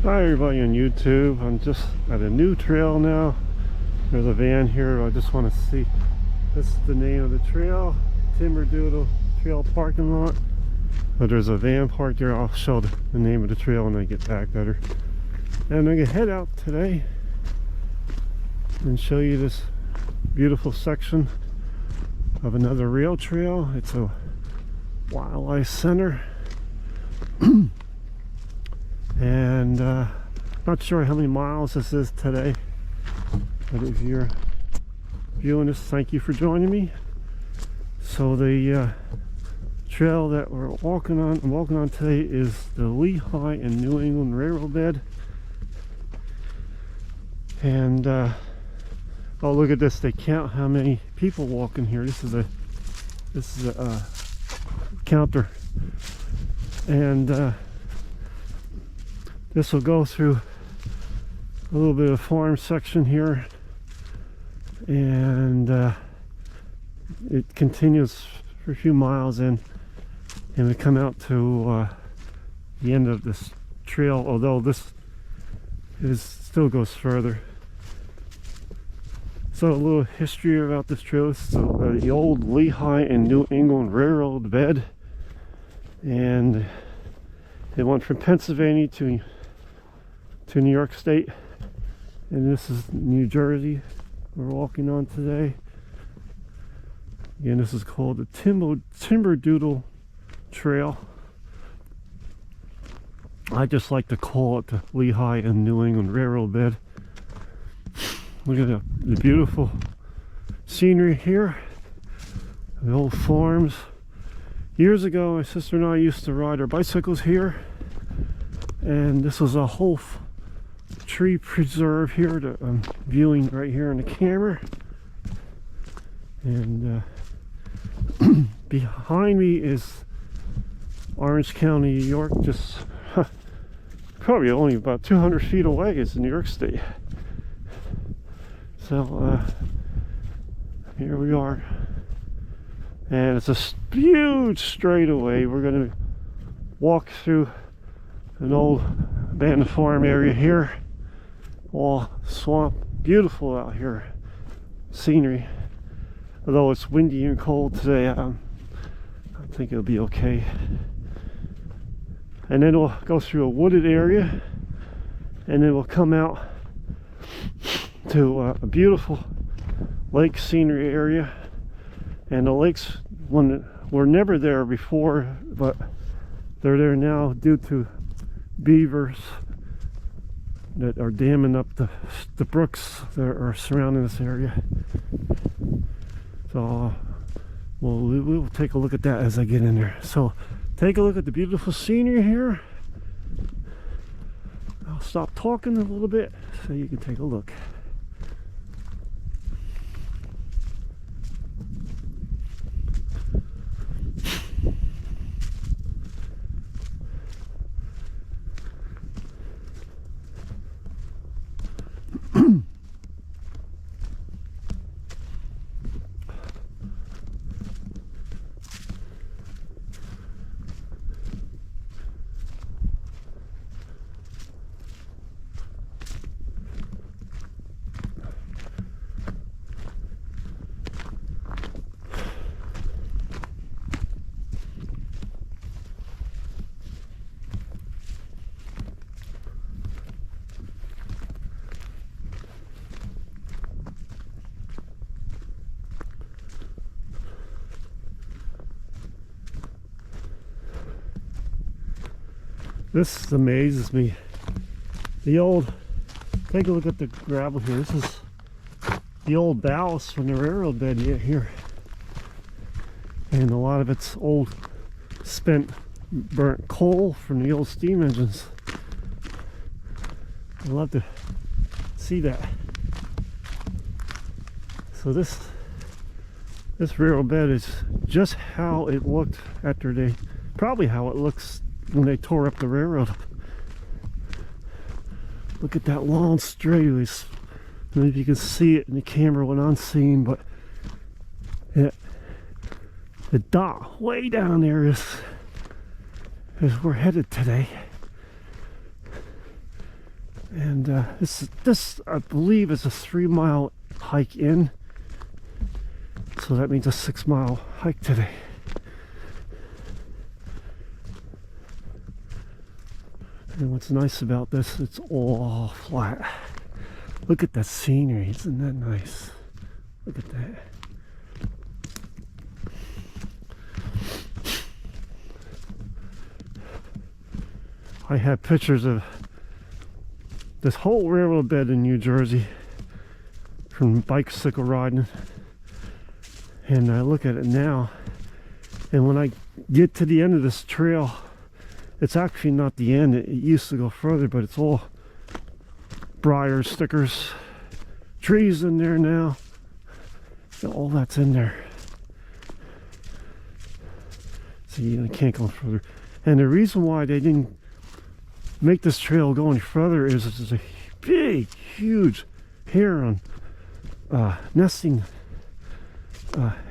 Hi everybody on YouTube. I'm just at a new trail now. There's a van here. I just want to see. This is the name of the trail, Timberdoodle Trail parking lot. But there's a van parked there. I'll show the name of the trail when I get back better. And I'm gonna head out today and show you this beautiful section of another rail trail. It's a wildlife center. And not sure how many miles this is today, but if you're viewing this, thank you for joining me. So the trail that I'm walking on today is the Lehigh and New England Railroad bed. And oh, look at this, they count how many people walk in here. This is a counter. And this will go through a little bit of farm section here, and it continues for a few miles in, and we come out to the end of this trail, although this still goes further. So a little history about this trail. It's the old Lehigh and New England Railroad bed, and it went from Pennsylvania to New York State, and this is New Jersey we're walking on today. Again, this is called the Timberdoodle Trail. I just like to call it the Lehigh and New England Railroad bed. Look at the beautiful scenery here, the old farms. Years ago, my sister and I used to ride our bicycles here, and this was a whole tree preserve here that I'm viewing right here on the camera. And behind me is Orange County, New York. Just probably only about 200 feet away is New York State. So here we are, and it's a huge straightaway. We're going to walk through an old abandoned farm area here, all swamp, beautiful out here scenery. Although it's windy and cold today, I think it'll be okay. And then we'll go through a wooded area, and then we'll come out to a beautiful lake scenery area. And the lakes were never there before, but they're there now due to beavers that are damming up the brooks that are surrounding this area. So we'll take a look at that as I get in there. So take a look at the beautiful scenery here. I'll stop talking a little bit so you can take a look. This amazes me. Take a look at the gravel here. This is the old ballast from the railroad bed here. And a lot of it's old spent burnt coal from the old steam engines. I'd love to see that. So this railroad bed is just how it looked after probably how it looks when they tore up the railroad. Look at that long straightaway. Maybe you can see it in the camera when I'm seeing, but the dot way down there is we're headed today. And this I believe is a 3-mile hike in, so that means a 6-mile hike today. And what's nice about this, it's all flat. Look at that scenery, isn't that nice? Look at that. I have pictures of this whole railroad bed in New Jersey from bicycle riding, and I look at it now, and when I get to the end of this trail, it's actually not the end. It used to go further, but it's all briars, stickers, trees in there now. All that's in there. So you can't go further. And the reason why they didn't make this trail go any further is there's a big, huge heron nesting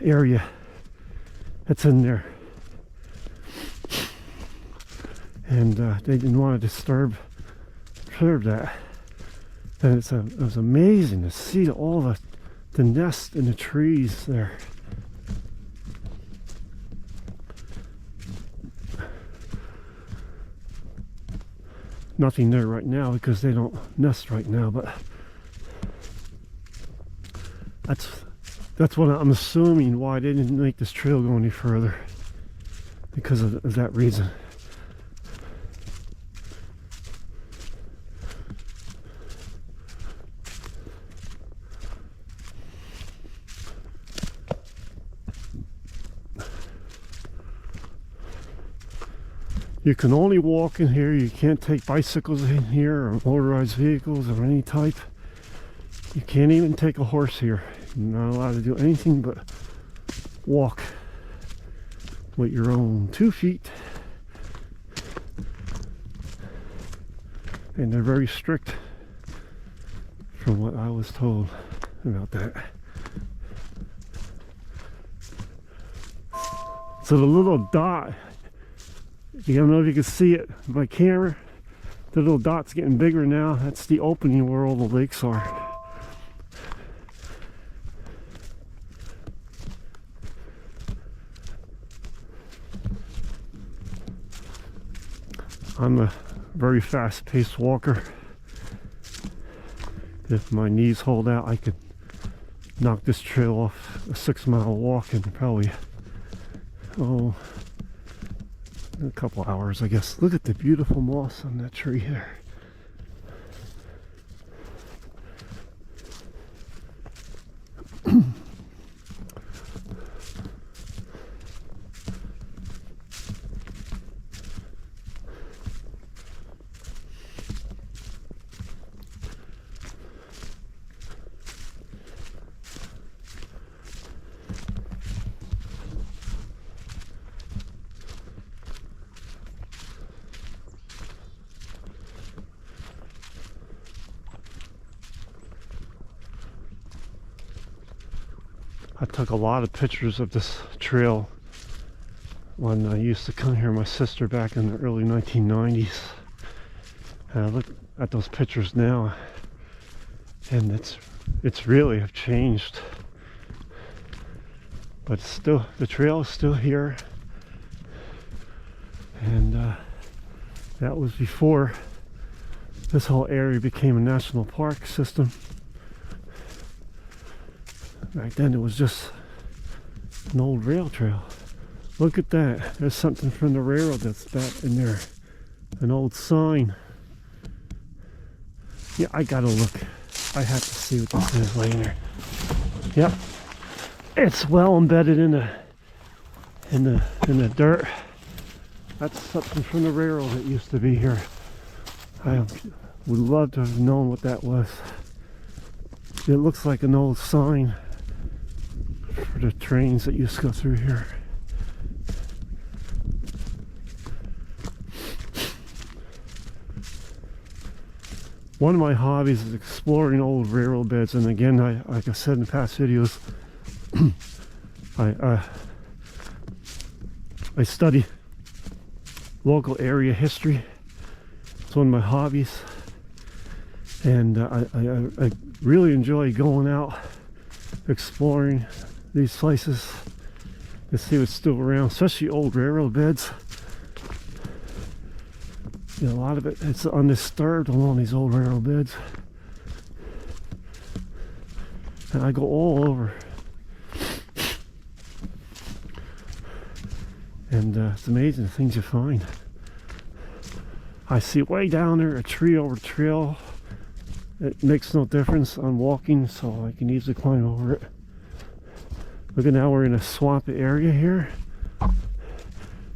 area that's in there. And they didn't want to disturb that. And it was amazing to see all the nest in the trees there. Nothing there right now because they don't nest right now, but that's what I'm assuming why they didn't make this trail go any further, because of that reason. You can only walk in here. You can't take bicycles in here or motorized vehicles of any type. You can't even take a horse here. You're not allowed to do anything but walk with your own 2 feet. And they're very strict from what I was told about that. So the little dot, I don't know if you can see it on my camera, the little dot's getting bigger now. That's the opening where all the lakes are. I'm a very fast-paced walker. If my knees hold out, I could knock this trail off a 6-mile walk in probably, a couple hours, I guess. Look at the beautiful moss on that tree here. I took a lot of pictures of this trail when I used to come here with my sister back in the early 1990s. And I look at those pictures now, and it's really have changed. But still, the trail is still here, and that was before this whole area became a national park system. Back then it was just an old rail trail. Look at that. There's something from the railroad that's back in there. An old sign. Yeah, I gotta look. I have to see what this is laying there. Yep. It's well embedded in the dirt. That's something from the railroad that used to be here. I would love to have known what that was. It looks like an old sign for the trains that used to go through here. One of my hobbies is exploring old railroad beds, and again, like I said in the past videos, I study local area history. It's one of my hobbies, And I really enjoy going out exploring these places to see what's still around, especially old railroad beds. You know, a lot of it's undisturbed along these old railroad beds. And I go all over. And it's amazing the things you find. I see way down there a tree over trail. It makes no difference. I'm walking, so I can easily climb over it. Look at, now we're in a swamp area here.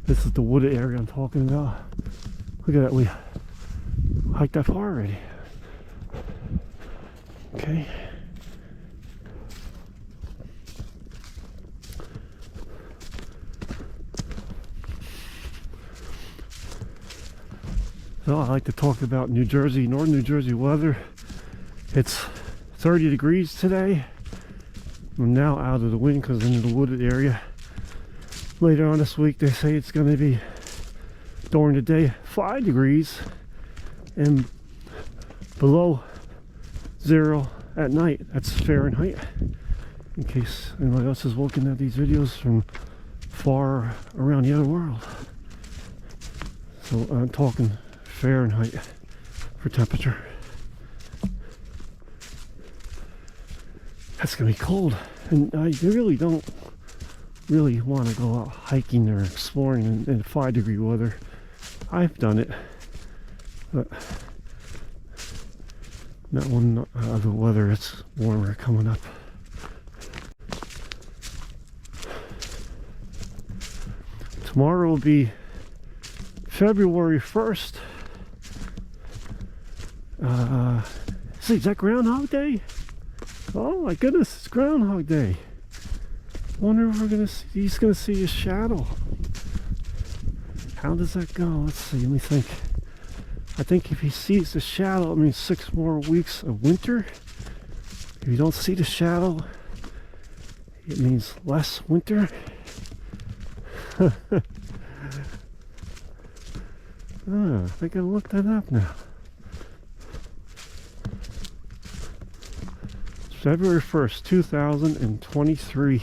This is the wooded area I'm talking about. Look at that, we hiked that far already. Okay. So I like to talk about New Jersey, northern New Jersey weather. It's 30 degrees today. I'm now out of the wind because I'm in the wooded area. Later on this week, they say it's going to be during the day 5 degrees and below 0 at night. That's Fahrenheit, in case anybody else is looking at these videos from far around the other world. So I'm talking Fahrenheit for temperature. That's gonna be cold, and I really don't want to go out hiking or exploring in 5 degree weather. I've done it, but not when the weather it's warmer coming up. Tomorrow will be February 1st. See, is that Groundhog Day? Oh my goodness, it's Groundhog Day. Wonder if we're gonna see, he's gonna see his shadow. How does that go? Let's see, let me think. I think if he sees the shadow, it means 6 more weeks of winter. If you don't see the shadow, it means less winter. I think I looked that up now. It's February 1st, 2023.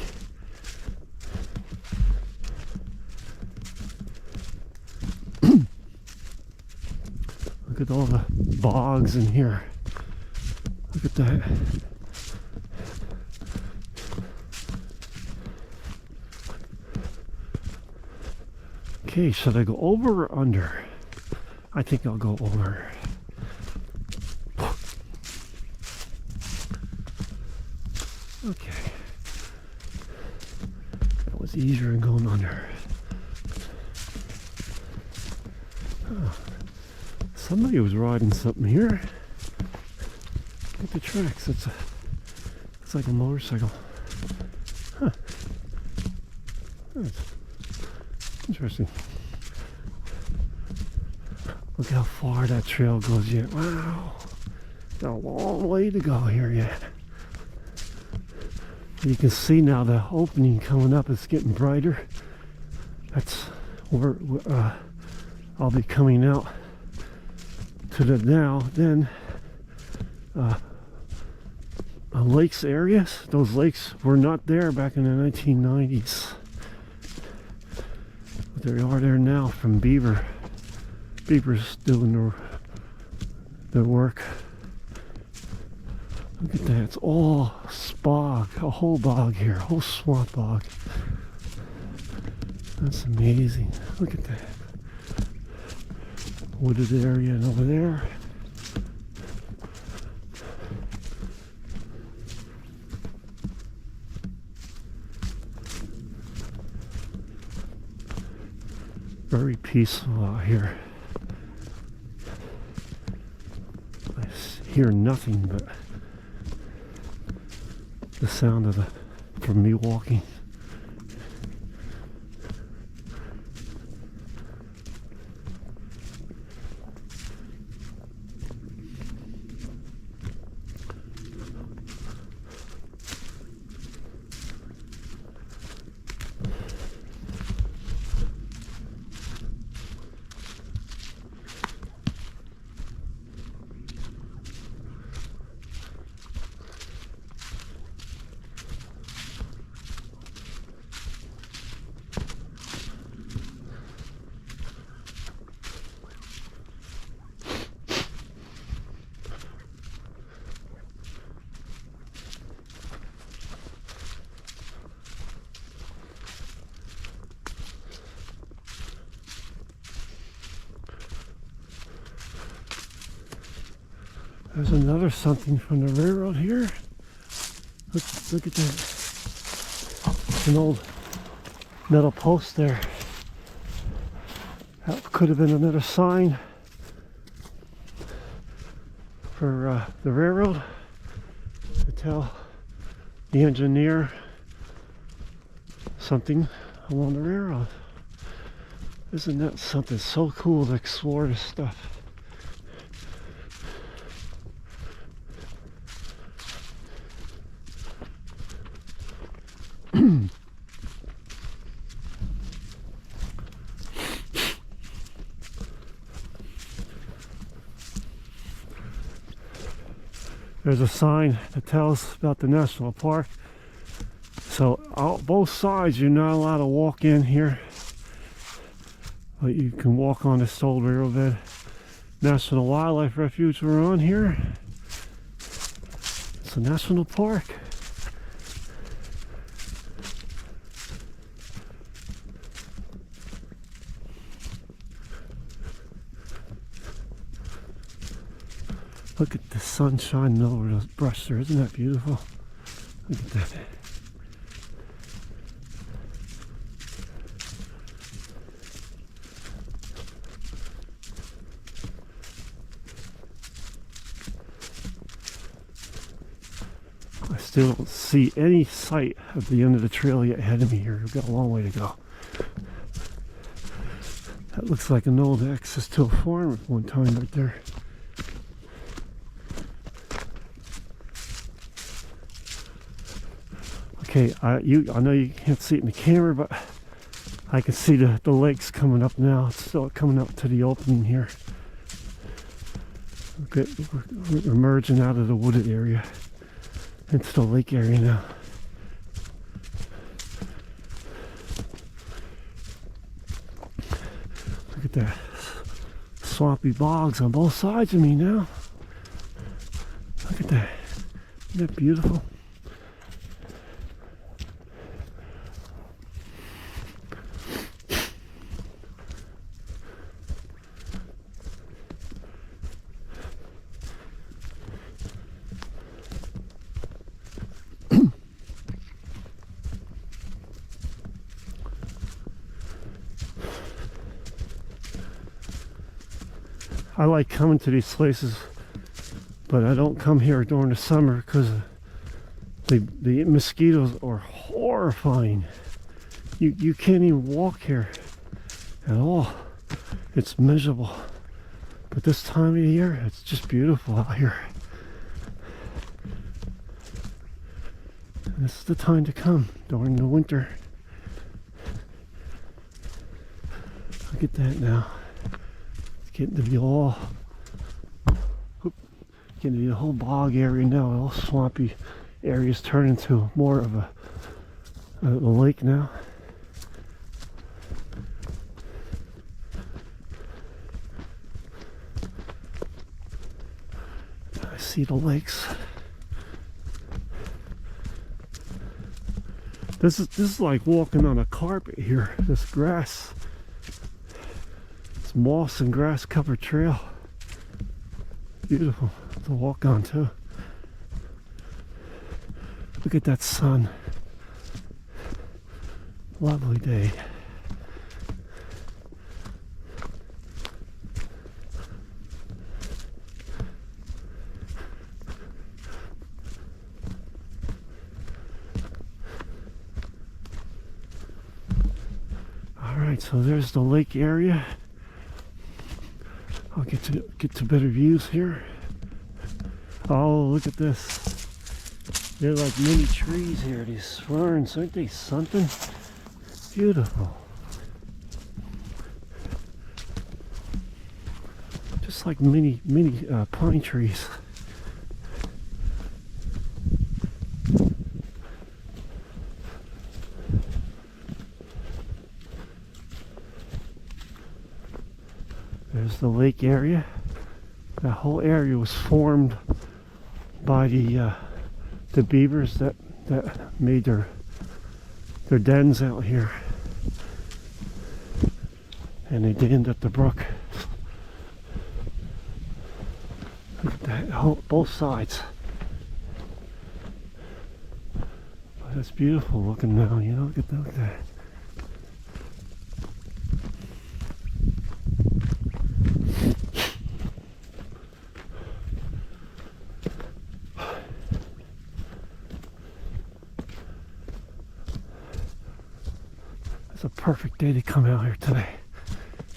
Look at all the bogs in here. Look at that. Okay, should I go over or under? I think I'll go over. Okay. That was easier than going under. Oh. Somebody was riding something here. Look at the tracks. It's like a motorcycle. Huh. That's interesting. Look how far that trail goes yet. Wow. Got a long way to go here yet. You can see now the opening coming up is getting brighter. That's where I'll be coming out to the then lakes areas. Those lakes were not there back in the 1990s. But they are there now from beaver. Beavers doing their work. Look at that, it's all bog, a whole bog here, a whole swamp bog. That's amazing. Look at that. Wooded area and over there. Very peaceful out here. I hear nothing but the sound of from me walking. There's another something from the railroad here. Look at that. An old metal post there. That could have been another sign for the railroad to tell the engineer something along the railroad. Isn't that something so cool to explore this stuff? There's a sign that tells about the national park. So both sides, you're not allowed to walk in here, but you can walk on this old railroad bed. National Wildlife Refuge we're on here. It's a national park. Look at the sun shining over the brush there. Isn't that beautiful? Look at that. I still don't see any sight of the end of the trail yet ahead of me here. We've got a long way to go. That looks like an old access to a farm at one time right there. Okay, I know you can't see it in the camera, but I can see the lakes coming up now. It's still coming up to the opening here. Okay, we're emerging out of the wooded area into the lake area now. Look at that. Swampy bogs on both sides of me now. Look at that. Isn't that beautiful? I like coming to these places, but I don't come here during the summer because the mosquitoes are horrifying. You can't even walk here at all. It's miserable. But this time of year, it's just beautiful out here. And this is the time to come during the winter. Look at that now. Getting to be all, getting to be a whole bog area now. All swampy areas turn into more of a lake now. I see the lakes. This is like walking on a carpet here. This grass. It's moss and grass covered trail. Beautiful to walk on too. Look at that sun. Lovely day. All right, so there's the lake area. I'll get to better views here. Oh, look at this. They're like mini trees here. These ferns, aren't they something? Beautiful. Just like mini pine trees. There's the lake area. That whole area was formed by the beavers that made their dens out here, and they dammed up the brook. Look at that, oh, both sides. Oh, that's beautiful looking now, you know, look at that. Look at that. It's a perfect day to come out here today.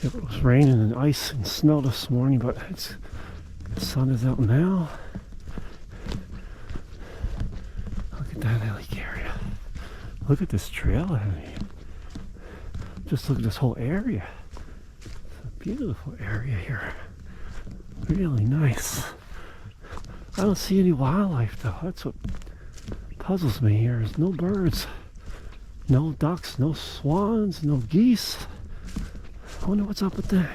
It was raining and ice and snow this morning, but the sun is out now. Look at that lake area. Look at this trail. I mean, just look at this whole area. It's a beautiful area here. Really nice. I don't see any wildlife though. That's what puzzles me here. There's no birds. No ducks, no swans, no geese. I wonder what's up with that.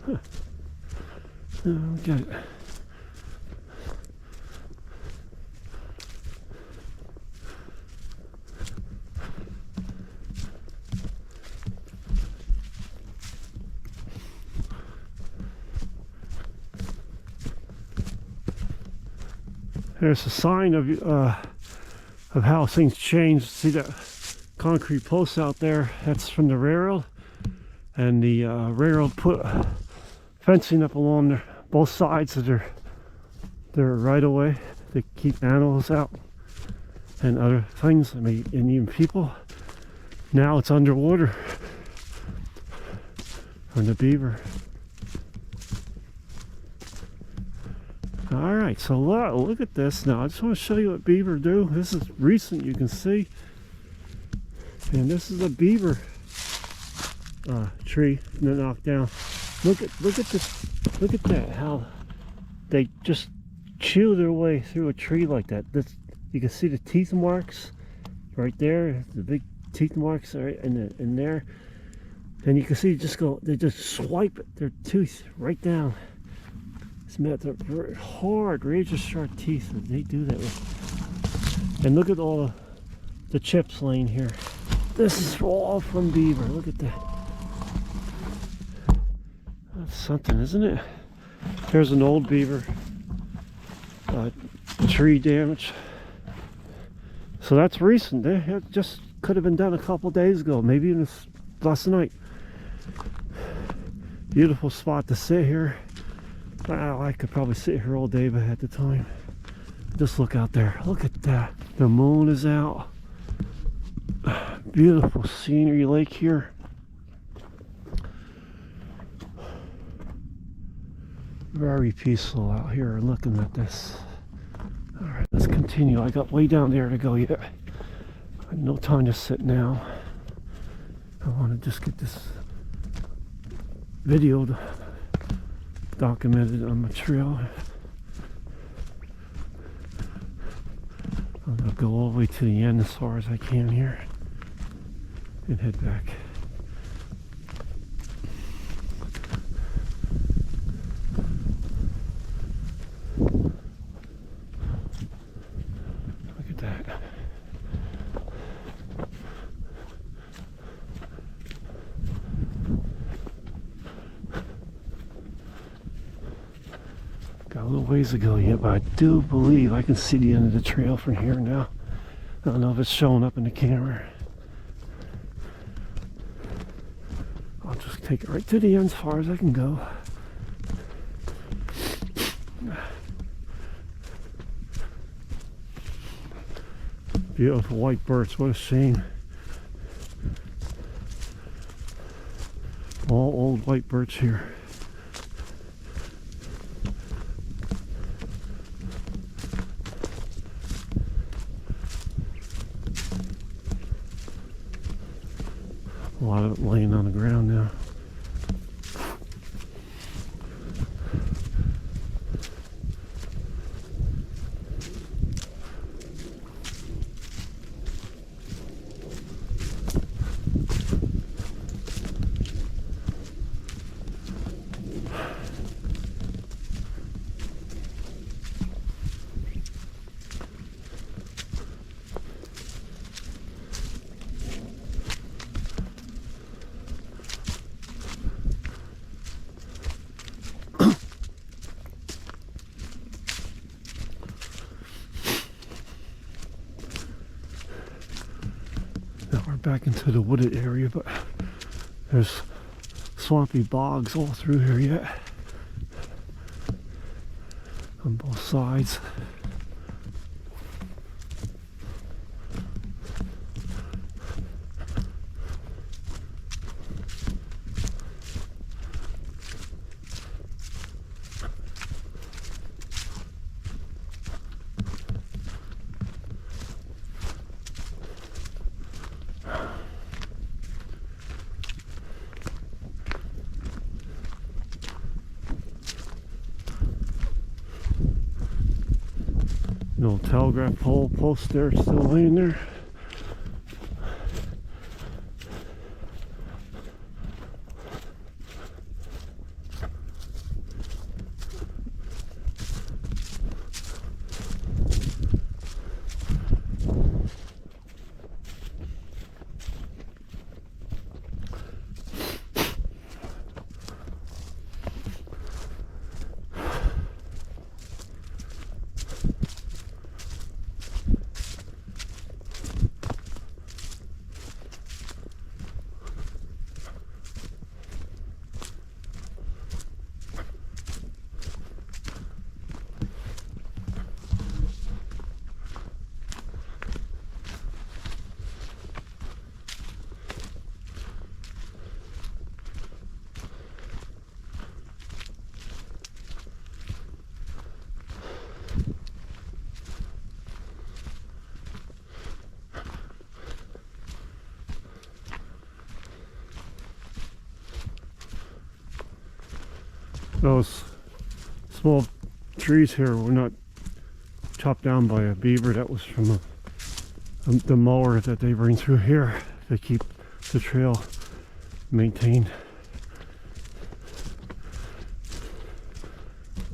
Huh. Oh, got it. There's a sign of how things change. See that concrete post out there? That's from the railroad, and the railroad put fencing up along both sides of their right of way to keep animals out and other things. I mean, and even people. Now it's underwater from the beaver. Alright, so look at this now. I just want to show you what beaver do. This is recent, you can see. And this is a beaver tree that knocked down. Look at this. Look at that. How they just chew their way through a tree like that. You can see the teeth marks right there. The big teeth marks right in there. And you can see they just swipe their tooth right down. They're very hard, razor sharp teeth that they do that with. And look at all the chips laying here. This is all from beaver. Look at that. That's something, isn't it? There's an old beaver tree damage. So that's recent. It just could have been done a couple days ago, maybe even last night. Beautiful spot to sit here. Wow, I could probably sit here all day if I had the time. Just look out there. Look at that. The moon is out. Beautiful scenery lake here. Very peaceful out here looking at this. Alright, let's continue. I got way down there to go yet. No time to sit now. I want to just get this video documented on the trail. I'm going to go all the way to the end as far as I can here and head back. Look at that. Got a little ways to go yet, but I do believe I can see the end of the trail from here now. I don't know if it's showing up in the camera. I'll just take it right to the end as far as I can go. Beautiful white birch, what a shame. All old white birch here. A lot of it laying on the ground now. back into the wooded area, but there's swampy bogs all through here yet on both sides. An old telegraph pole post there, still laying there. Those small trees here were not chopped down by a beaver. That was from the mower that they bring through here to keep the trail maintained,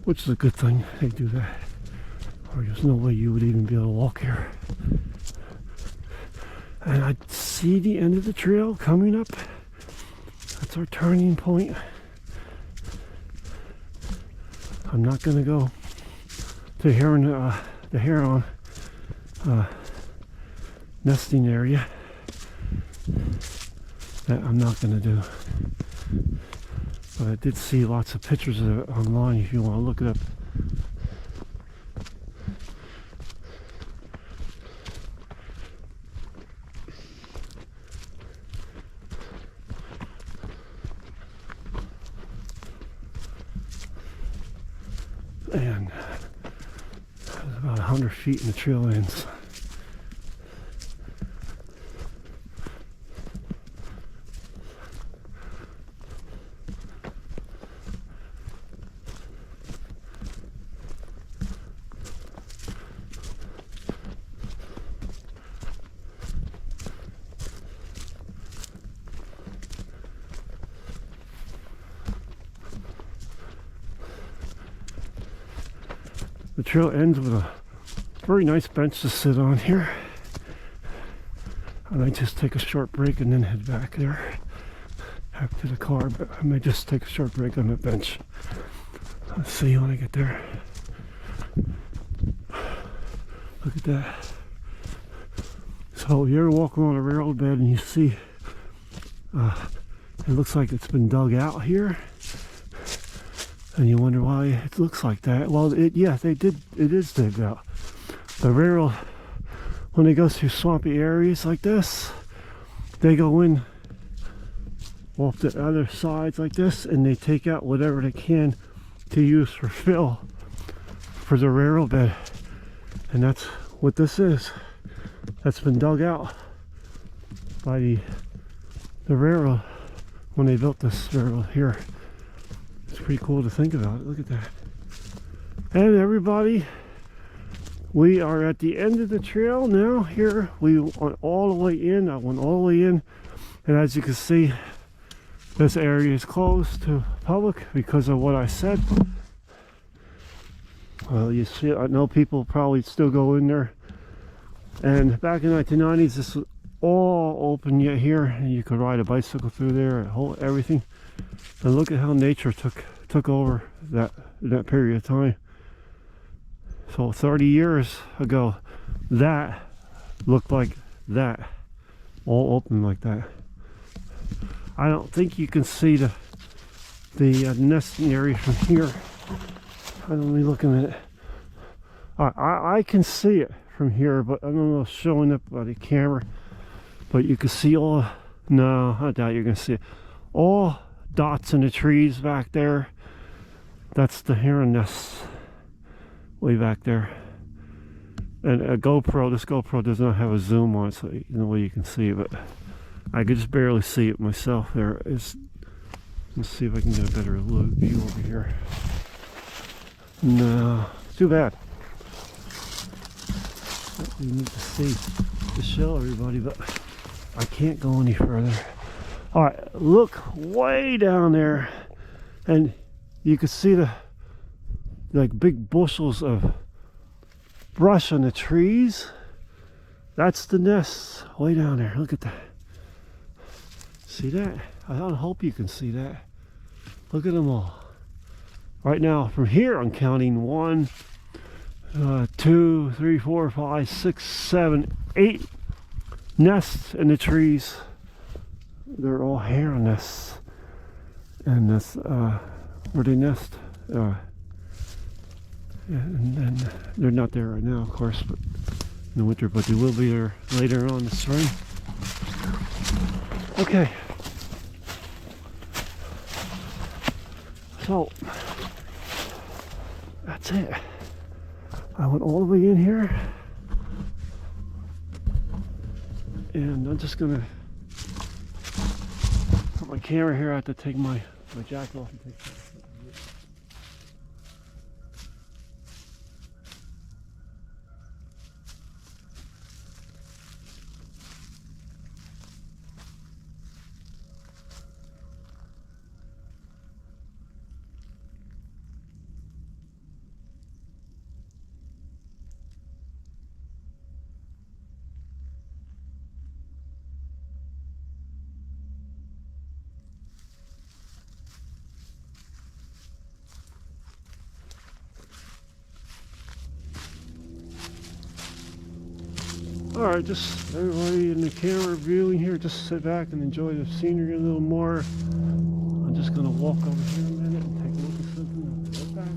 which is a good thing they do that, or there's no way you would even be able to walk here. And I see the end of the trail coming up. That's our turning point. I'm not going to go to the heron nesting area. That I'm not going to do. But I did see lots of pictures of it online if you want to look it up. And there's about 100 feet in the trail ends. The trail ends with a very nice bench to sit on here. And I just take a short break and then head back there. Back to the car, but I may just take a short break on the bench. I'll see you when I get there. Look at that. So you're walking on a railroad bed and you see it looks like it's been dug out here. And you wonder why it looks like that. Well, it is digged out. The railroad, when they go through swampy areas like this, they go in off the other sides like this, and they take out whatever they can to use for fill for the railroad bed. And that's what this is. That's been dug out by the railroad when they built this railroad here. It's pretty cool to think about it. Look at that. And everybody, we are at the end of the trail now. Here we went all the way in. I went all the way in, and as you can see, this area is closed to public because of what I said. Well, you see, I know people probably still go in there. And back in the 1990s, this was all open yet here, and you could ride a bicycle through there, everything. And look at how nature took over that period of time. So 30 years ago, that looked like that. all open like that. I don't think you can see the nesting area from here. Let me look a minute. I can see it from here, but I don't know if it's showing up by the camera. But you can see all. No, I doubt you're gonna see it. All dots in the trees back there. That's the heron nest way back there. And this GoPro does not have a zoom on it, so no way you can see it, but I could just barely see it myself. Let's see if I can get a better view over here. No, too bad. We need to see to show everybody, but I can't go any further. All right, look way down there, and you can see the like big bushels of brush on the trees. That's the nest way down there. Look at that. See that? I hope you can see that. Look at them all. Right now, from here, I'm counting 1, 2, 3, 4, 5, 6, 7, 8 nests in the trees. They're all heron nests, and that's where they nest. And they're not there right now, of course, but in the winter. But they will be there later on this spring. Okay. So that's it. I went all the way in here, and I'm just gonna put my camera here. I have to take my jacket off and take it. Alright, just everybody in the camera viewing here, just sit back and enjoy the scenery a little more. I'm just going to walk over here a minute and take a look at something and I'll be right back.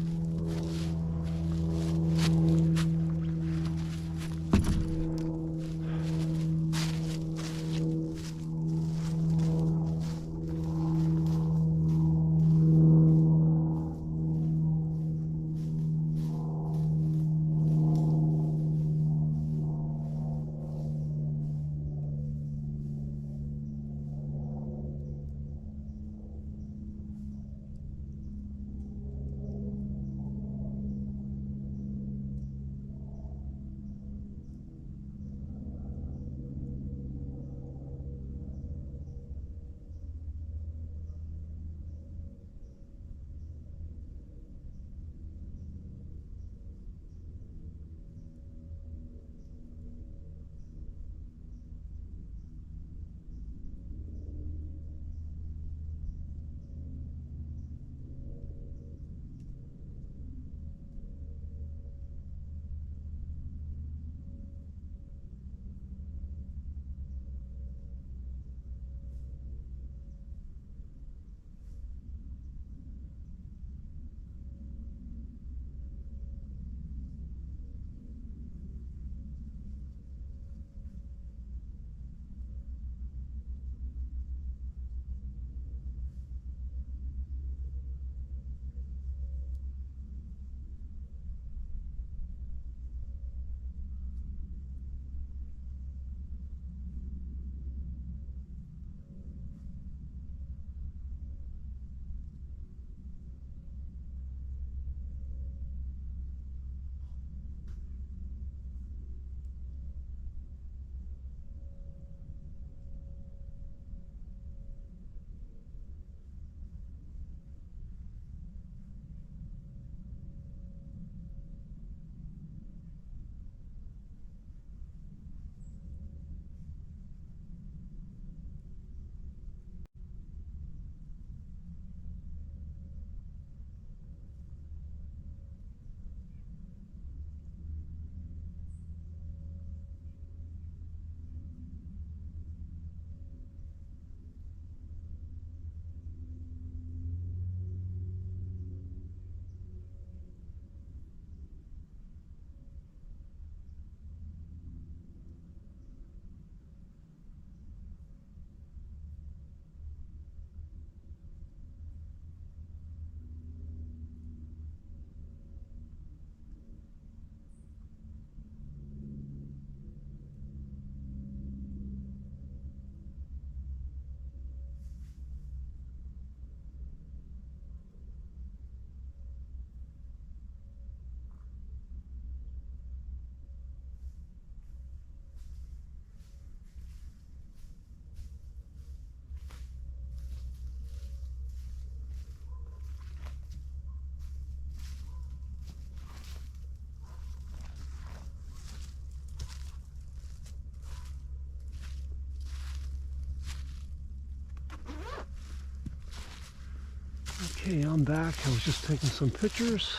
Okay, I'm back. I was just taking some pictures.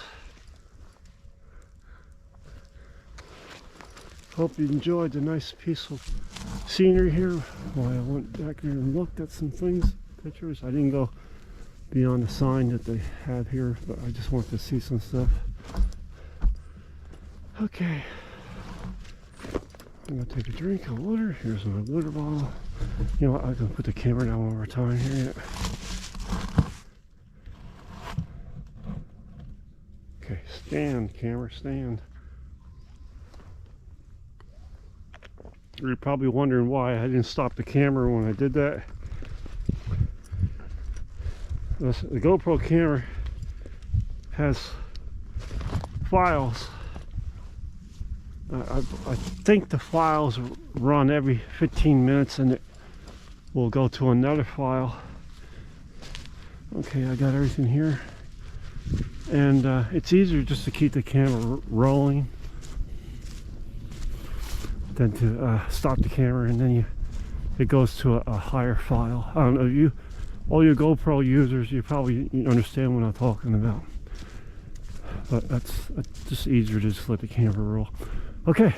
Hope you enjoyed the nice peaceful scenery here while I went back here and looked at some things, pictures. I didn't go beyond the sign that they had here, but I just wanted to see some stuff. Okay, I'm gonna take a drink of water. Here's my water bottle. You know what, I can put the camera down one more time here yet. Okay, stand, camera, stand. You're probably wondering why I didn't stop the camera when I did that. The GoPro camera has files. I think the files run every 15 minutes and it will go to another file. Okay, I got everything here. And it's easier just to keep the camera rolling than to stop the camera, and then it goes to a higher file. I don't know, all you GoPro users, you probably understand what I'm talking about. But that's just easier to just let the camera roll. Okay,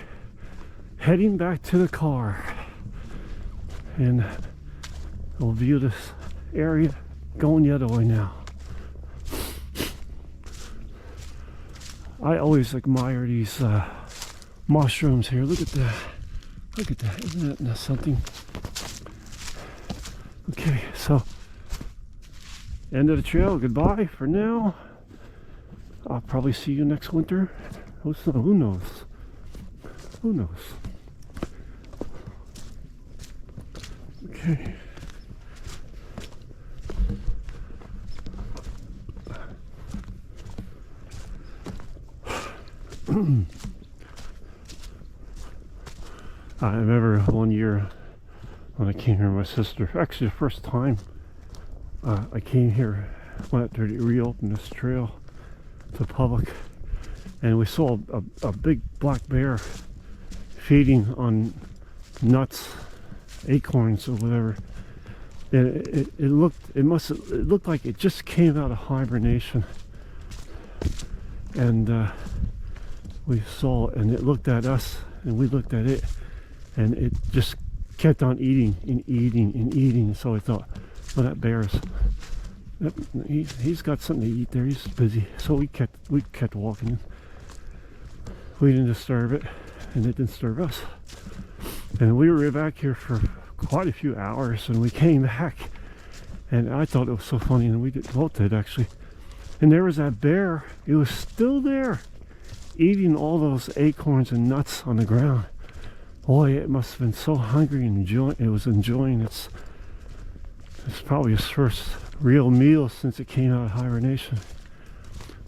heading back to the car, and we'll view this area going the other way now. I always admire these mushrooms here. Look at that. Look at that. Isn't that something? Okay, so end of the trail. Goodbye for now. I'll probably see you next winter. Who knows? Who knows? Okay. I remember one year when I came here with my sister, actually the first time I came here after they reopened this trail to public, and we saw a big black bear feeding on nuts, acorns or whatever. And it looked like it just came out of hibernation. And we saw it, and it looked at us, and we looked at it, and it just kept on eating and eating and eating. So I thought, well, that bear's, he's got something to eat there. He's busy. So we kept walking. We didn't disturb it, and it didn't disturb us. And we were back here for quite a few hours, and we came back, and I thought it was so funny, and we both did actually. And there was that bear. It was still there, eating all those acorns and nuts on the ground. Boy, it must have been so hungry and enjoying its probably its first real meal since it came out of hibernation.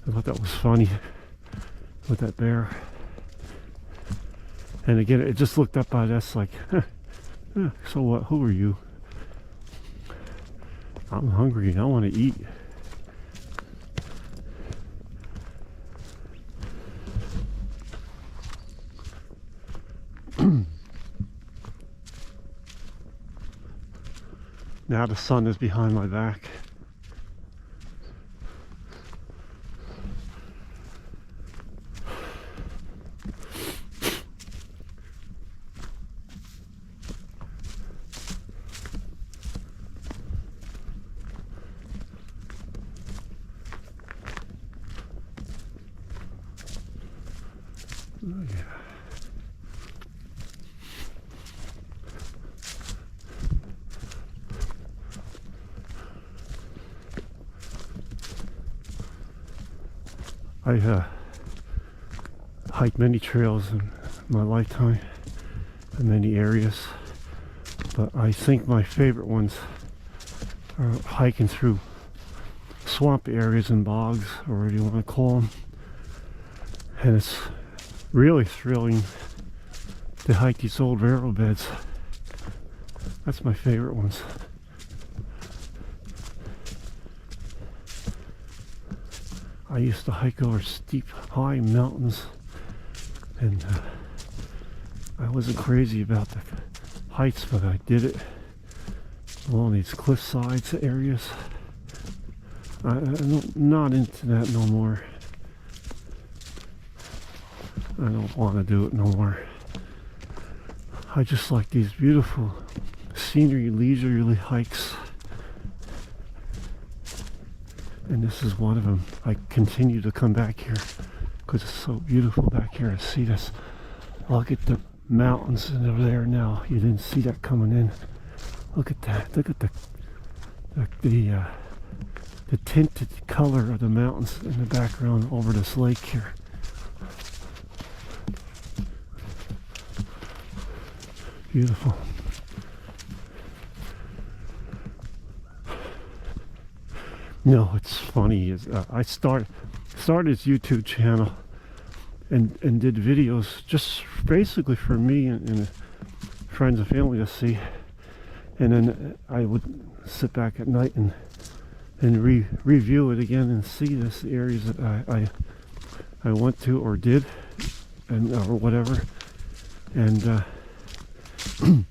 I thought that was funny with that bear. And again, it just looked up at us like, so what? Who are you? I'm hungry. I want to eat. Now the sun is behind my back. Oh yeah. I hiked many trails in my lifetime in many areas, but I think my favorite ones are hiking through swamp areas and bogs, or whatever you want to call them. And it's really thrilling to hike these old railroad beds. That's my favorite ones. I used to hike over steep, high mountains, and I wasn't crazy about the heights, but I did it along these cliff sides areas. I'm not into that no more. I don't want to do it no more. I just like these beautiful scenery, leisurely hikes. And this is one of them. I continue to come back here because it's so beautiful back here. I see this. Look at the mountains over there now. You didn't see that coming in. Look at that. Look at the tinted color of the mountains in the background over this lake here. Beautiful. No, it's funny. I started this YouTube channel and did videos just basically for me and friends and family to see, and then I would sit back at night and review it again and see this areas that I went to or did and or whatever, and and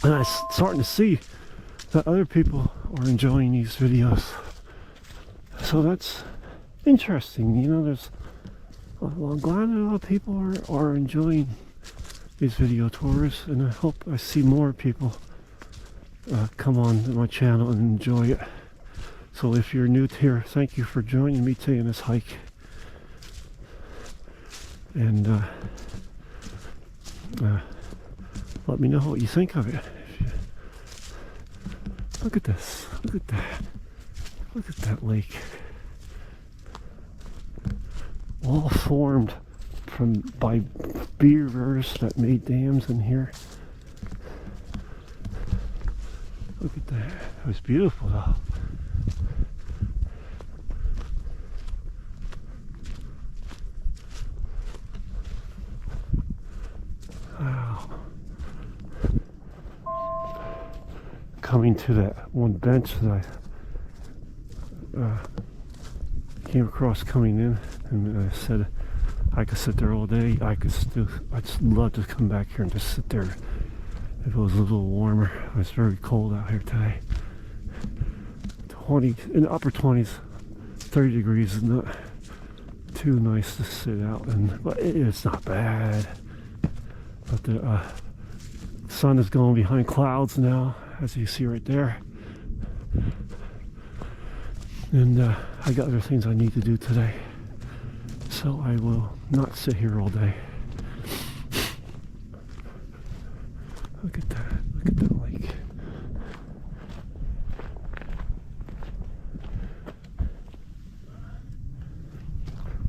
I'm starting to see that other people are enjoying these videos. So that's interesting. You know, I'm glad that a lot of people are enjoying these video tours, and I hope I see more people come on my channel and enjoy it. So if you're new here, thank you for joining me today in this hike. And let me know what you think of it. Look at this. Look at that. Look at that lake. All formed by beavers that made dams in here. Look at that. It was beautiful though. Wow. Coming to that one bench that I came across coming in, and I said I could sit there all day. I'd just love to come back here and just sit there if it was a little warmer. It's very cold out here today. 20 in the upper 20s, 30 degrees is not too nice to sit out in, but it's not bad. But the sun is going behind clouds now, as you see right there. And I got other things I need to do today, so I will not sit here all day. Look at that. Look at that lake.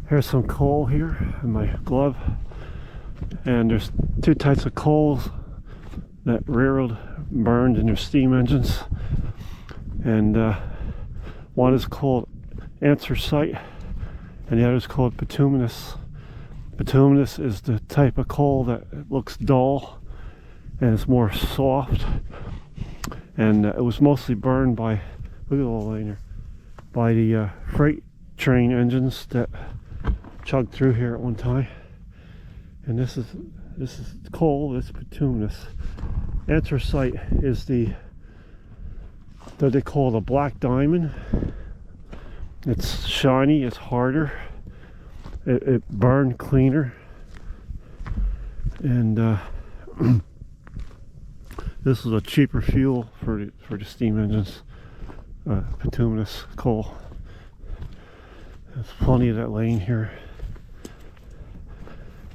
Here's some coal here in my glove, and there's two types of coals that railroad burned in their steam engines, and one is called anthracite and the other is called bituminous. Bituminous is the type of coal that looks dull and it's more soft, and it was mostly burned by, look at all the by the freight train engines that chugged through here at one time. And this is coal, it's bituminous. Anthracite is that they call the black diamond. It's shiny, it's harder, it burned cleaner, and this is a cheaper fuel for the steam engines. Bituminous coal. There's plenty of that laying here,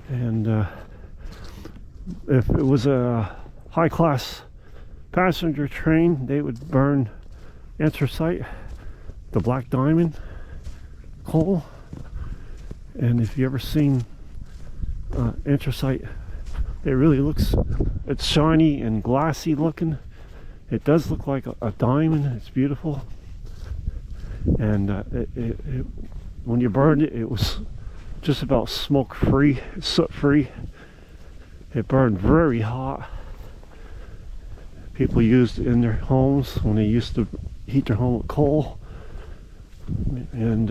and if it was a high-class passenger train, they would burn anthracite, the black diamond coal. And if you ever seen anthracite, it really looks, it's shiny and glassy looking. It does look like a diamond. It's beautiful. And when you burned it, it was just about smoke free, soot free. It burned very hot. People used it in their homes when they used to heat their home with coal. And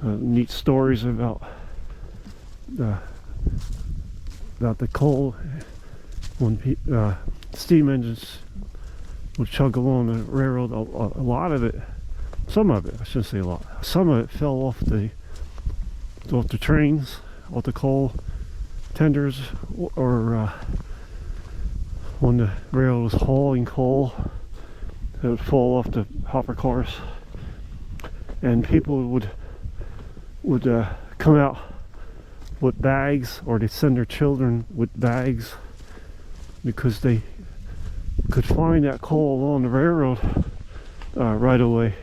neat stories about the coal when steam engines would chug along the railroad. A lot of it, some of it, I shouldn't say a lot, some of it fell off the trains, off the coal tenders, or when the railroad was hauling coal, it would fall off the hopper cars, and people would come out with bags, or they'd send their children with bags because they could find that coal along the railroad right away,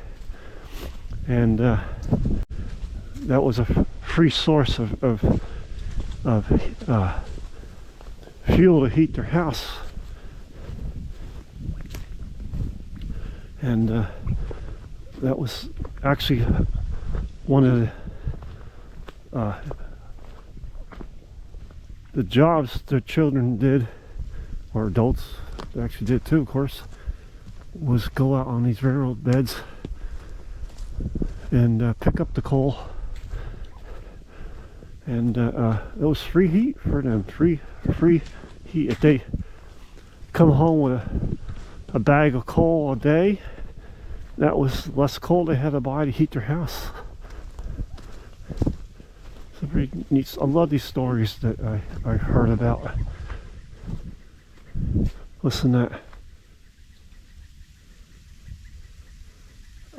and that was a free source of fuel to heat their house. And that was actually one of the jobs their children did, or adults actually did too, of course, was go out on these railroad beds and pick up the coal. And it was free heat for them, free heat. If they come home with a bag of coal a day, that was less coal they had to buy to heat their house. It's very neat. I love these stories that I heard about. Listen to that.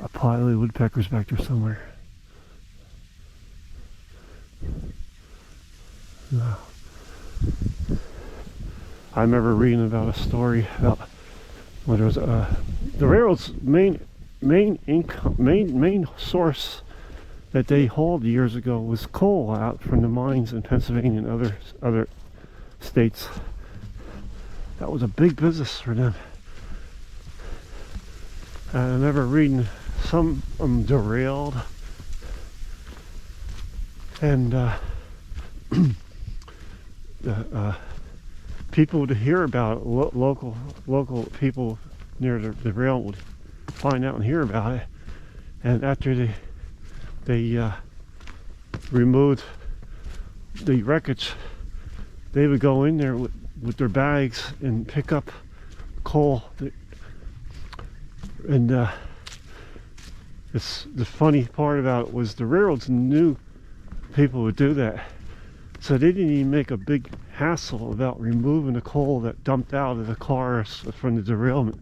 A pile of woodpeckers back there somewhere. I remember reading about a story about when there was the railroad's main source that they hauled years ago was coal out from the mines in Pennsylvania and other states. That was a big business for them. I remember reading some derailed, and people would hear about it. Local people near the rail would find out and hear about it, and after they removed the wreckage, they would go in there with their bags and pick up coal. And the funny part about it was the railroads knew people would do that, so they didn't even make a big hassle about removing the coal that dumped out of the cars from the derailment,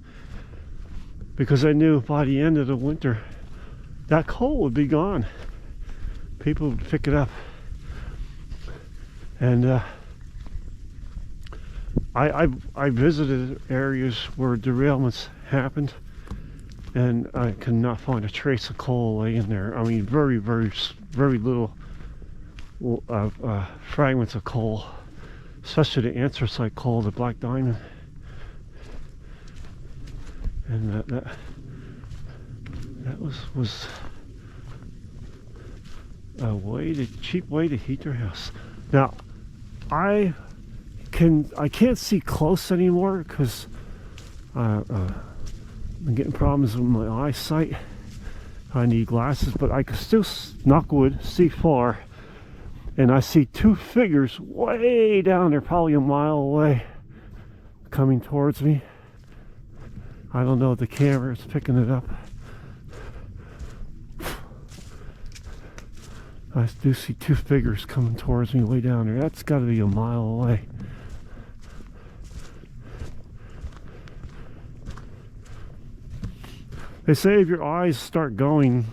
because they knew by the end of the winter that coal would be gone. People would pick it up. And I visited areas where derailments happened, and I could not find a trace of coal laying there. I mean, very little fragments of coal, especially the anthracite coal, the black diamond. And that was a cheap way to heat your house. Now, I can't see close anymore because I'm getting problems with my eyesight. I need glasses, but I can still, knock wood, see far. And I see two figures way down there, probably a mile away, coming towards me. I don't know if the camera is picking it up. I do see two figures coming towards me way down there. That's got to be a mile away. They say if your eyes start going,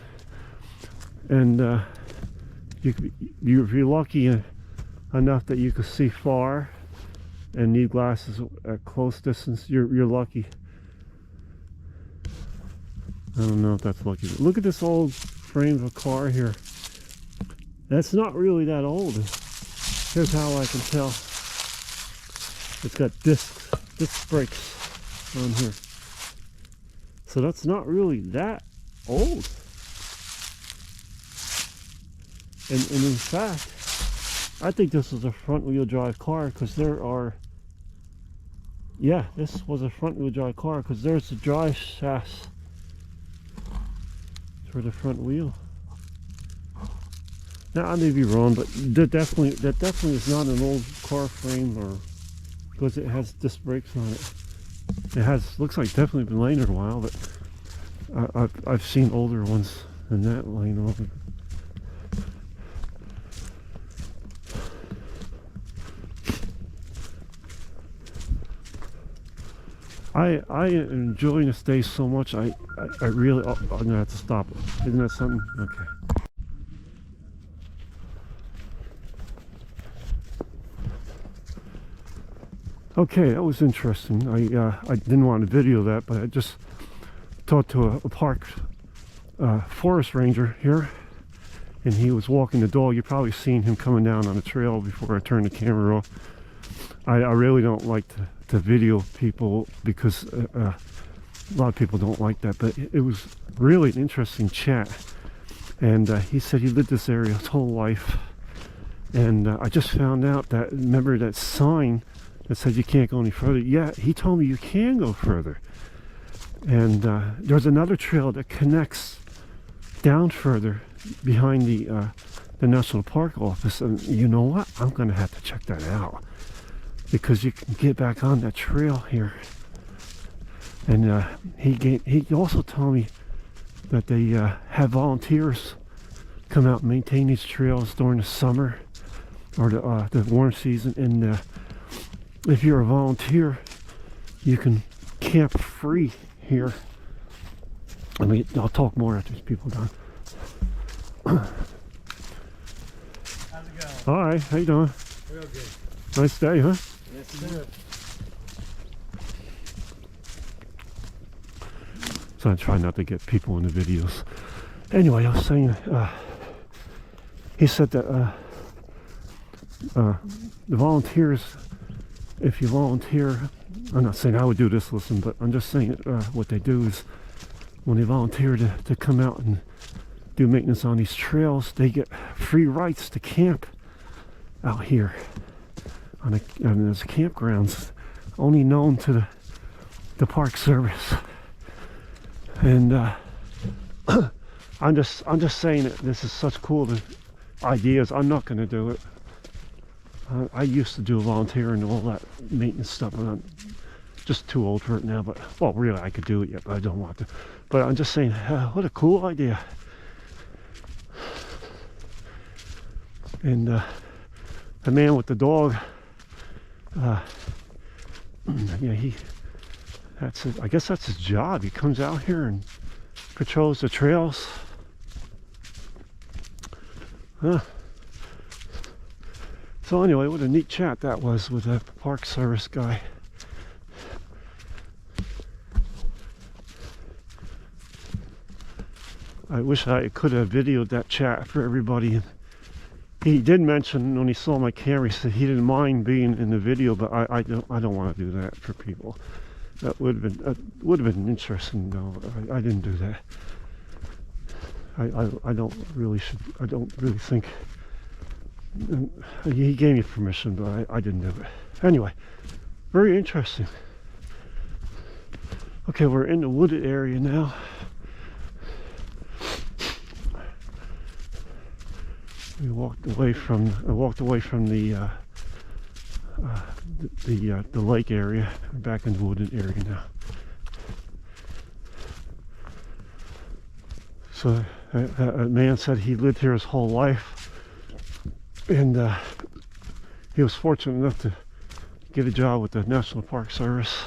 and if you're lucky enough that you can see far and need glasses at close distance, you're lucky. I don't know if that's lucky. Look at this old frame of a car here. That's not really that old. Here's how I can tell. It's got disc brakes on here. So that's not really that old. And in fact, I think this was a front wheel drive car, because there are, yeah, this was a front wheel drive car, because there's the drive shafts for the front wheel. Now, I may be wrong, but that definitely is not an old car frame, or because it has disc brakes on it. It has, looks like definitely been laying there a while, but I've seen older ones than that laying over. I enjoy this day so much. I really, oh, I'm gonna have to stop it. Isn't that something? Okay. Okay, that was interesting. I didn't want to video that, but I just talked to a park forest ranger here, and he was walking the dog. You've probably seen him coming down on the trail before I turned the camera off. I really don't like to video people because a lot of people don't like that, but it was really an interesting chat. And he said he lived this area his whole life, and I just found out that, remember that sign that said you can't go any further? Yeah, he told me you can go further. And there's another trail that connects down further behind the National Park office, and you know what? I'm gonna have to check that out, because you can get back on that trail here. And he also told me that they have volunteers come out and maintain these trails during the summer or the warm season. And if you're a volunteer, you can camp free here. I mean, I'll talk more after these people are done. How's it going? All right, how you doing? Real good. Nice day, huh? Yes, sir. So I try not to get people in the videos. Anyway, I was saying, he said that the volunteers, if you volunteer, I'm not saying I would do this, listen, but I'm just saying what they do is when they volunteer to come out and do maintenance on these trails, they get free rights to camp out here on those campgrounds only known to the Park Service. And I'm just saying that this is such cool ideas. I'm not going to do it. I used to do volunteer and all that maintenance stuff, and I'm just too old for it now. But well, really, I could do it yet, but I don't want to. But I'm just saying, what a cool idea. And the man with the dog, yeah, I guess that's his job. He comes out here and patrols the trails. So anyway, what a neat chat that was with a Park Service guy. I wish I could have videoed that chat for everybody. He did mention when he saw my camera, he said he didn't mind being in the video, but I don't want to do that for people. That would have been interesting though. I didn't do that. I don't really think. He gave me permission, but I didn't do it. Anyway, very interesting. Okay, we're in the wooded area now. I walked away from the lake area. We're back in the wooded area now. So a man said he lived here his whole life, and he was fortunate enough to get a job with the National Park Service,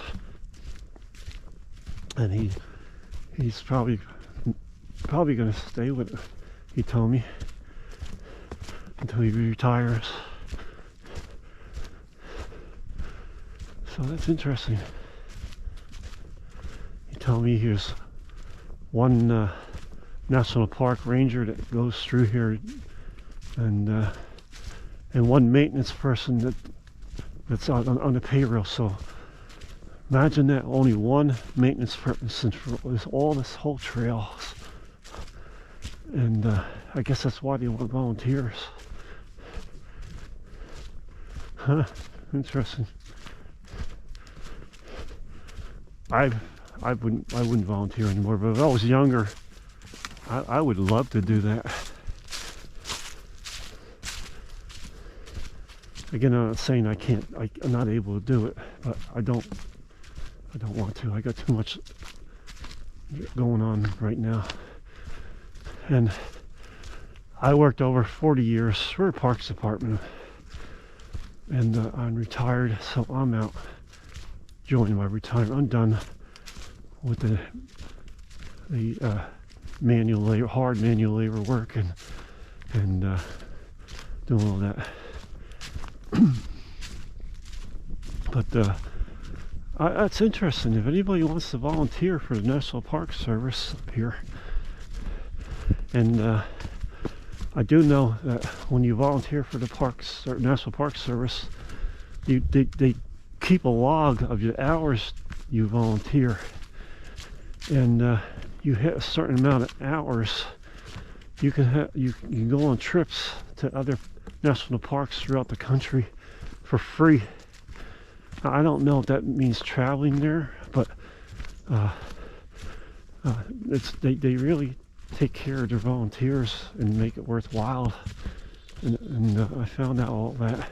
and he's probably going to stay with it, he told me, until he retires. So that's interesting. He told me here's one national park ranger that goes through here, and one maintenance person that's on the payroll. So imagine that, only one maintenance person for all this whole trail. And I guess that's why they want volunteers. Huh? Interesting. I wouldn't volunteer anymore, but if I was younger, I would love to do that. Again, I'm not saying I'm not able to do it, but I I don't want to. I got too much going on right now. And I worked over 40 years for a parks department, and I'm retired, so I'm out enjoying my retirement. I'm done with the manual labor, hard manual labor work, and doing all that. But that's interesting. If anybody wants to volunteer for the National Park Service up here, and I do know that when you volunteer for the Parks or National Park Service, they keep a log of your hours you volunteer, and you hit a certain amount of hours, you can go on trips to other national parks throughout the country for free. I don't know if that means traveling there, but they really take care of their volunteers and make it worthwhile. And I found out all that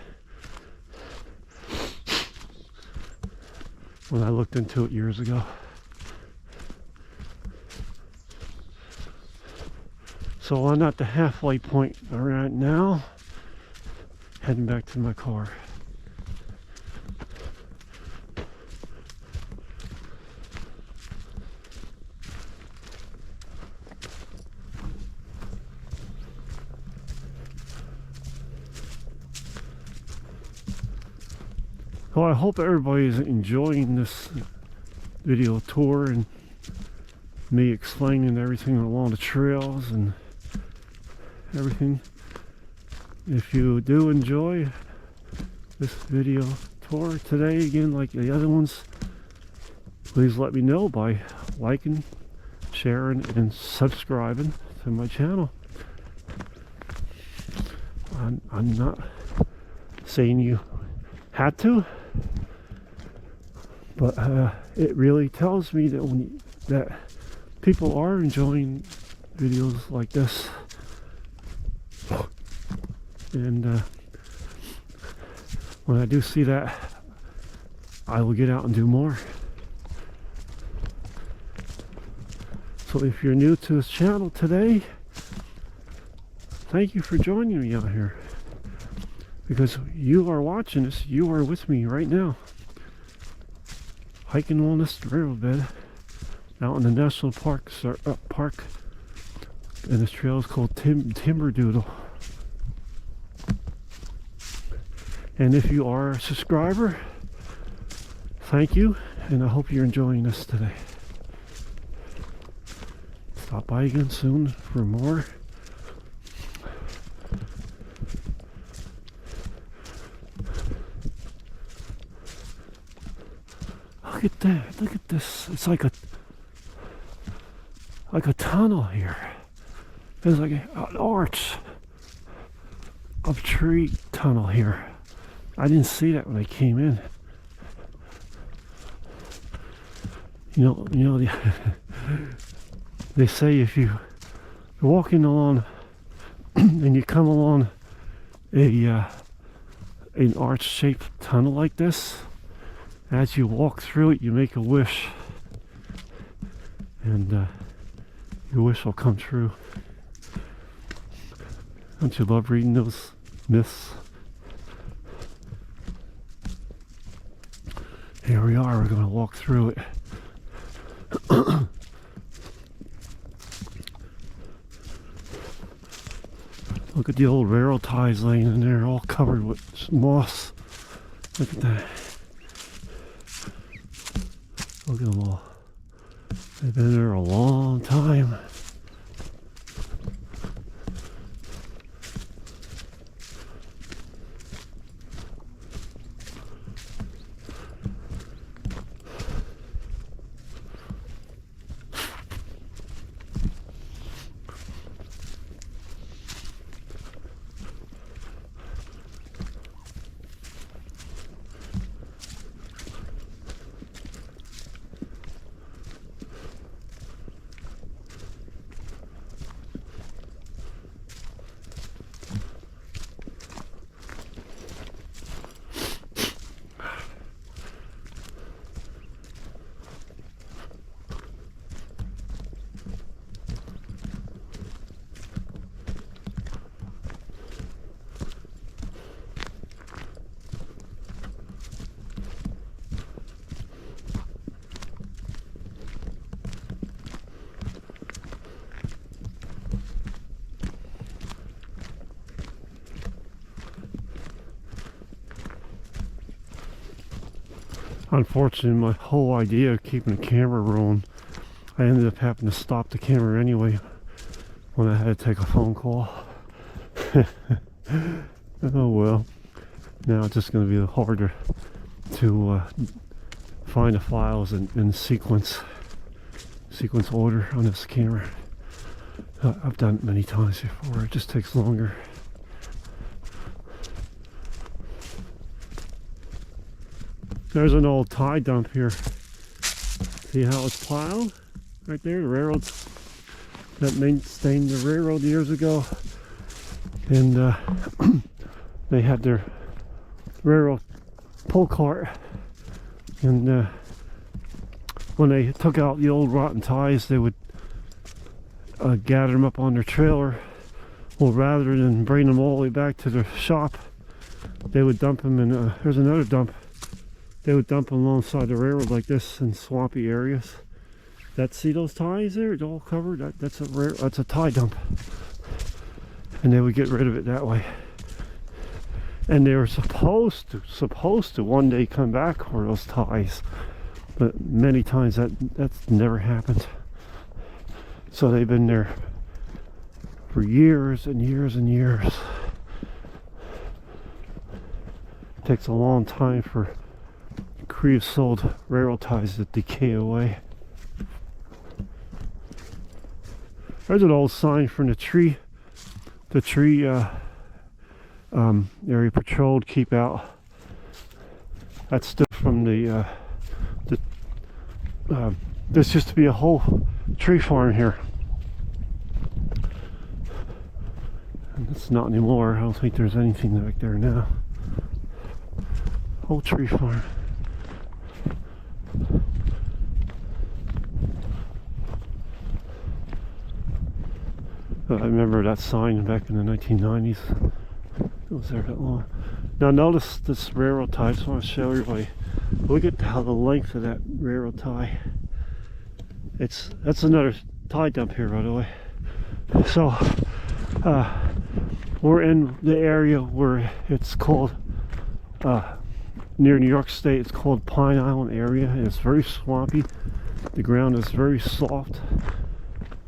when I looked into it years ago. So I'm at the halfway point right now, heading back to my car. Well, I hope everybody's enjoying this video tour and me explaining everything along the trails and everything. If you do enjoy this video tour today, again like the other ones, please let me know by liking, sharing, and subscribing to my channel. I'm not saying you had to, but it really tells me that that people are enjoying videos like this, and when I do see that, I will get out and do more. So if you're new to this channel today, thank you for joining me out here, because you are watching this, you are with me right now, hiking on this riverbed out in the national park, and this trail is called Timberdoodle. And if you are a subscriber, thank you, and I hope you're enjoying this today. Stop by again soon for more. Look at that, look at this. It's like a tunnel here. There's like an arch of tree tunnel here. I didn't see that when I came in. You know, they say if you're walking along and you come along an arch-shaped tunnel like this, as you walk through it, you make a wish, and your wish will come true. Don't you love reading those myths? Here we are, we're going to walk through it. Look at the old railroad ties laying in there, all covered with moss. Look at that. Look at them all. They've been there a long time. Unfortunately, my whole idea of keeping the camera rolling, I ended up having to stop the camera anyway when I had to take a phone call. Oh well. Now it's just going to be harder to find the files in sequence order on this camera. I've done it many times before. It just takes longer. There's an old tie dump here. See how it's plowed? Right there, the railroads that maintained the railroad years ago. And they had their railroad pull cart. And when they took out the old rotten ties, they would gather them up on their trailer. Well, rather than bring them all the way back to the shop, they would dump them in, there's another dump. They would dump them alongside the railroad like this in swampy areas. See those ties there? It's all covered. That's a tie dump. And they would get rid of it that way. And they were supposed to one day come back for those ties, but many times that's never happened. So they've been there for years and years and years. It takes a long time for creosote railroad ties to decay away. There's an old sign from the tree area patrolled, keep out. That's still from this used to be a whole tree farm here. And it's not anymore. I don't think there's anything back there now. Whole tree farm. I remember that sign back in the 1990s. It was there that long. Now notice this railroad tie. I just want to show everybody. Look at how the length of that railroad tie. That's another tie dump here, by the way. So we're in the area where it's called near New York State. It's called Pine Island area, and it's very swampy. The ground is very soft.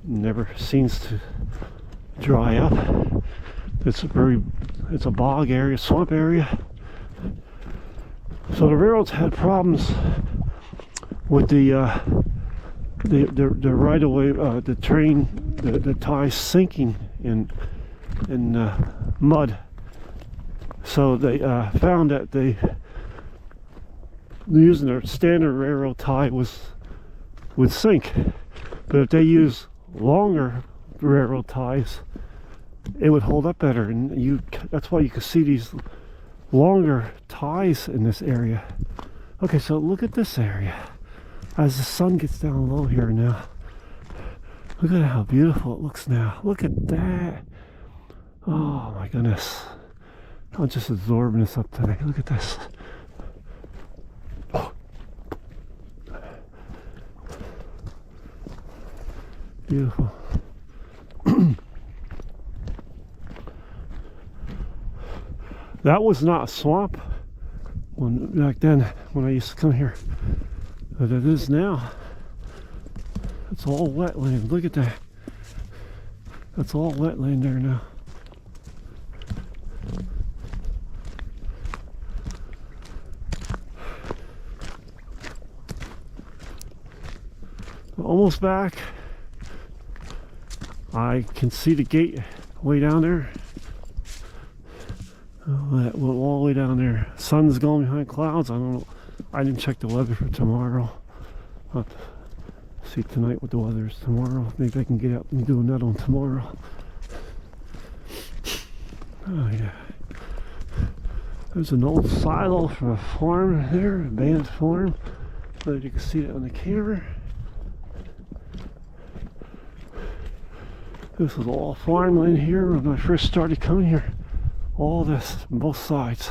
Never seems to dry up. It's a bog area, swamp area. So the railroads had problems with the right of way, the train, the ties sinking in mud. So they found that using their standard railroad tie would sink, but if they use longer railroad ties, it would hold up better. And that's why you can see these longer ties in this area. Okay, so look at this area as the sun gets down low here now. Look at how beautiful it looks now. Look at that. Oh my goodness, I'm just absorbing this up today. Look at this. Oh. Beautiful. That was not a swamp back then when I used to come here, but it is now. It's all wetland. Look at that. That's all wetland there now. Almost back. I can see the gate way down there. Oh, that went all the way down there. Sun's going behind clouds. I don't know. I didn't check the weather for tomorrow. I'll have to see tonight what the weather is tomorrow. Maybe I can get out and do another one tomorrow. Oh yeah. There's an old silo for a farm there, a abandoned farm. But you can see that on the camera. This was all farmland here when I first started coming here. All this on both sides.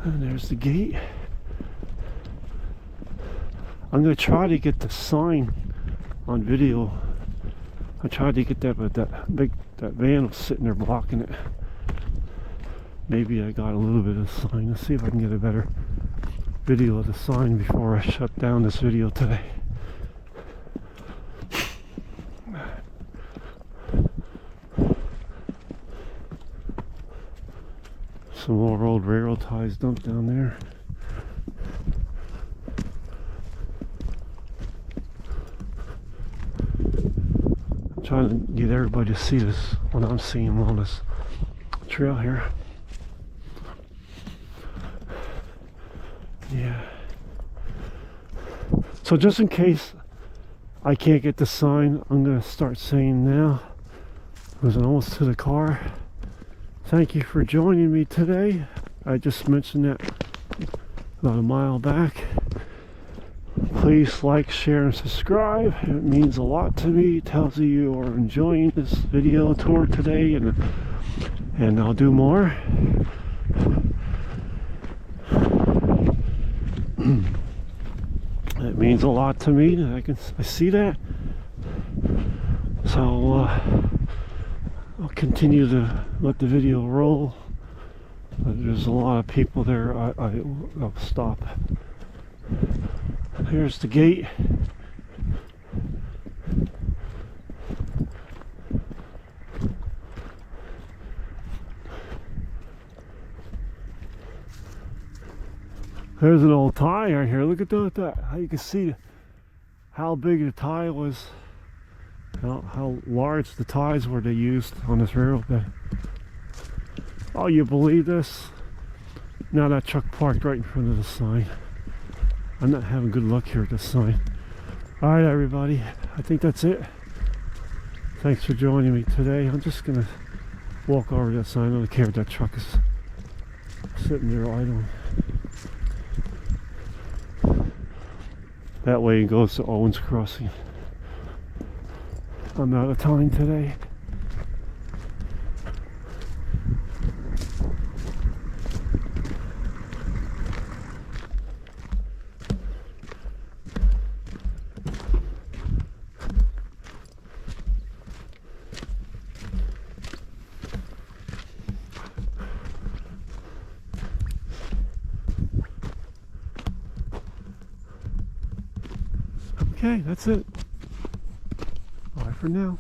And there's the gate. I'm going to try to get the sign on video. I tried to get that, but that van was sitting there blocking it. Maybe I got a little bit of the sign. Let's see if I can get a better video of the sign before I shut down this video today. Some more old railroad ties dumped down there. I'm trying to get everybody to see this, what I'm seeing on this trail here. Yeah. So just in case I can't get the sign, I'm going to start saying now, because I'm almost to the car. Thank you for joining me today. I just mentioned that about a mile back. Please like, share, and subscribe. It means a lot to me. It tells you are enjoying this video tour today, and I'll do more. It means a lot to me that I see that. So I'll continue to let the video roll. There's a lot of people there. I'll stop. Here's the gate. There's an old tie right here. Look at that. How you can see how big the tie was, how large the ties were they used on this railroad bed. Oh, you believe this? Now that truck parked right in front of the sign. I'm not having good luck here at this sign. Alright everybody, I think that's it. Thanks for joining me today. I'm just gonna walk over to that sign. I don't care if that truck is sitting there idling. That way it goes to Owens Crossing. I'm out of time today. Okay, that's it. Bye for now.